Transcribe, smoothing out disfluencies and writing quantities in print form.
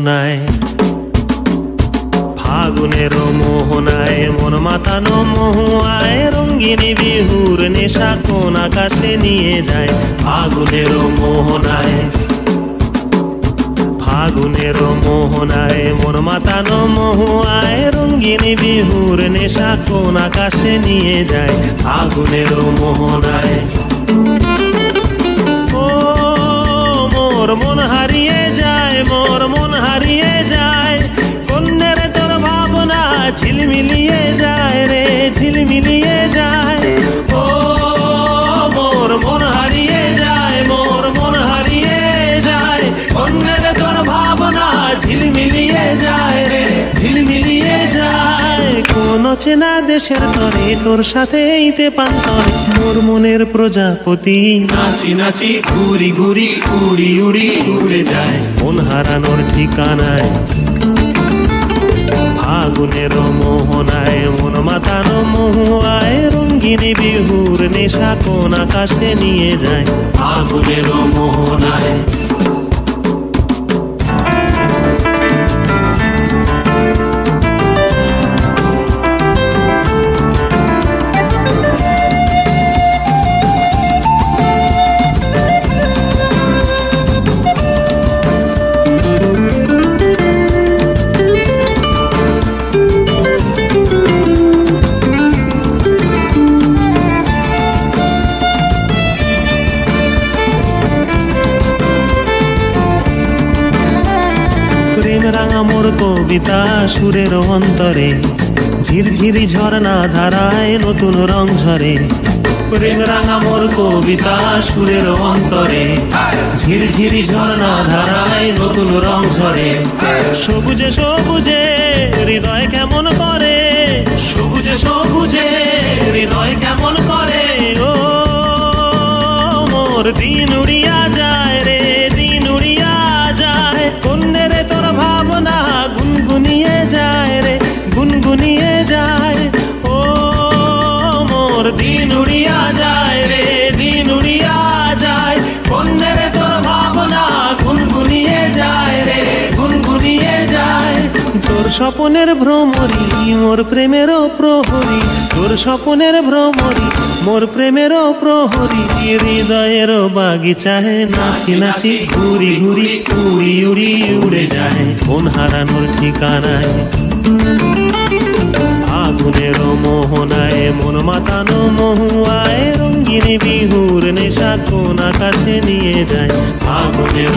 মোহনায়, ফাগুনের মোহনায় মন মাতানো মহুয়ায়, রঙ্গিনী বিহুর নেশা কোন আকাশে নিয়ে যায়। ফাগুনের মোহনায়, ফাগুনের মোহনায় মন মাতানো মহুয়ায়, রঙ্গিনী বিহুর নেশা কোন আকাশে নিয়ে যায়। ফাগুনের মোহনায় ও মোর মন হারিয়ে যায়, মোর মন হারিয়ে যায়, কন্যের তোর ভাবনা ঝিলমিলিয়ে যায় রে, ঝিলমিলিয়ে যায়। ও মোর মন হারিয়ে যায়, মোর মন হারিয়ে যায়, কন্যের তোর ভাবনা ঝিলমিলিয়ে যায় রে, ঝিলমিলিয়ে যায়। কোন চেনা দেশের তরে তোর সাথে ইতে পান্তরে, মোর মনের প্রজাপতি নাচি নাচি ঘুরি ঘুরি উড়ি উড়ি উড়ে যায় মন হারানোর ঠিকানায়। ফাগুনের মোহনায় মন মাতানো মহুয়ায়, রঙ্গিনী বিহুর নেশা কোন আকাশে নিয়ে যায়। ফাগুনের মোহনায় রাঙা মোর কবিতা সুরের অন্তরে, ঝিরঝিরি ঝর্ণা ধারায় নতুন রং ঝরে। প্রেম রাঙা মোর কবিতা সুরের অন্তরে, ঝিরঝিরি ঝর্ণা ধারায় নতুন রং ঝরে। সবুজে সবুজে হৃদয় কেমন করে, সবুজে সবুজে হৃদয় কেমন করে। ও মোর দিন উড়িয়া যায় রে, দিন উড়িয়া যায়, কন্যের তোর ভাবনা গুনগুনিয়ে যায় রে, গুনগুনিয়ে যায়। ও মোর দিন উড়িয়া যায় রে, দিন উড়িয়া যায়, কন্যের তোর ভাবনা গুনগুনিয়ে যায় রে, গুনগুনিয়ে যায়। তোর স্বপনের ভ্রমরি মোর প্রেমেরও প্রহরী, তোর স্বপনের ভ্রমরি মোর প্রেমেরও প্রহরী, হৃদয়ের বাগিচায় নাচি নাচি ঘুরি ঘুরি উড়ি উড়ি উড়ে যায় মন হারানোর ঠিকানায়। ফাগুনের মোহনায় মন মাতানো মহুয়ায়, রঙ্গিনী বিহুর নেশা কোন আকাশে নিয়ে যায়। ফাগুনের